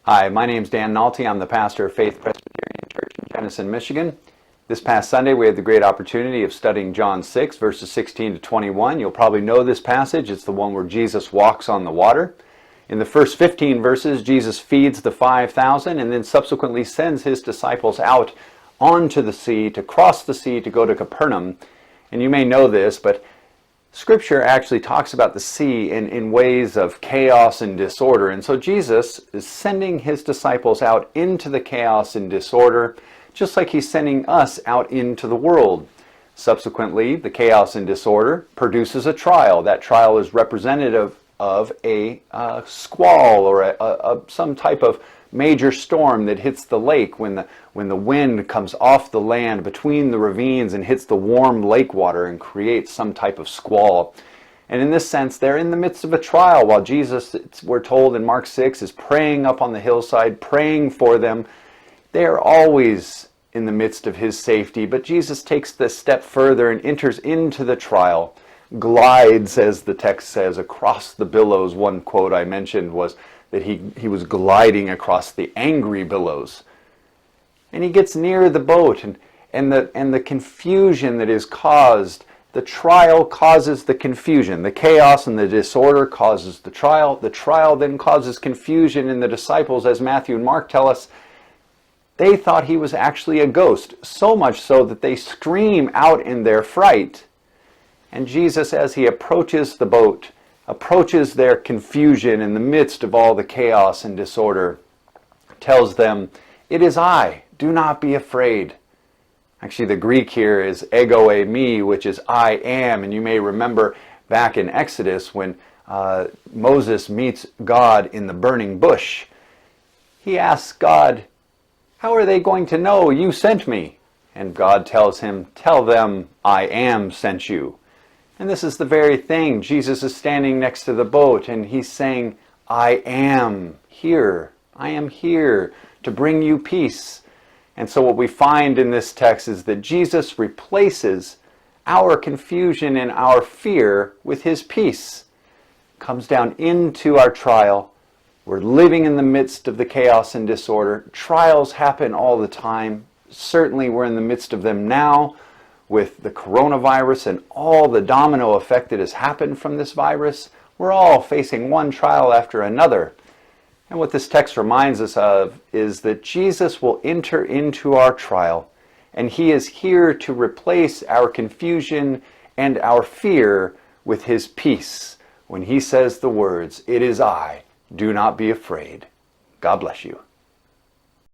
Hi, my name's Dan Nolte. I'm the pastor of Faith Presbyterian Church in Jenison, Michigan. This past Sunday we had the great opportunity of studying John 6, verses 16 to 21. You'll probably know this passage. It's the one where Jesus walks on the water. In the first 15 verses, Jesus feeds the 5,000 and then subsequently sends his disciples out onto the sea, to cross the sea to go to Capernaum. And you may know this, but Scripture actually talks about the sea in ways of chaos and disorder. And so Jesus is sending his disciples out into the chaos and disorder, just like he's sending us out into the world. Subsequently, the chaos and disorder produces a trial. That trial is representative of a squall or some type of major storm that hits the lake when the wind comes off the land between the ravines and hits the warm lake water and creates some type of squall. And in this sense, they're in the midst of a trial while Jesus, we're told in Mark 6, is praying up on the hillside, praying for them. They are always in the midst of his safety, but Jesus takes this step further and enters into the trial, glides, as the text says, across the billows. One quote I mentioned was that he was gliding across the angry billows. And he gets near the boat, and the confusion that is caused, the trial causes the confusion. The chaos and the disorder causes the trial. The trial then causes confusion in the disciples, as Matthew and Mark tell us. They thought he was actually a ghost, so much so that they scream out in their fright. And Jesus, as he approaches the boat, approaches their confusion in the midst of all the chaos and disorder, tells them, "It is I, do not be afraid." Actually, the Greek here is ego eimi, which is I am. And you may remember back in Exodus when Moses meets God in the burning bush. He asks God, "How are they going to know you sent me?" And God tells him, "Tell them I am sent you." And this is the very thing. Jesus is standing next to the boat and he's saying, "I am here. I am here to bring you peace." And so what we find in this text is that Jesus replaces our confusion and our fear with his peace. Comes down into our trial. We're living in the midst of the chaos and disorder. Trials happen all the time. Certainly we're in the midst of them now, with the coronavirus and all the domino effect that has happened from this virus. We're all facing one trial after another. And what this text reminds us of is that Jesus will enter into our trial, and he is here to replace our confusion and our fear with his peace when he says the words, "It is I, do not be afraid." God bless you.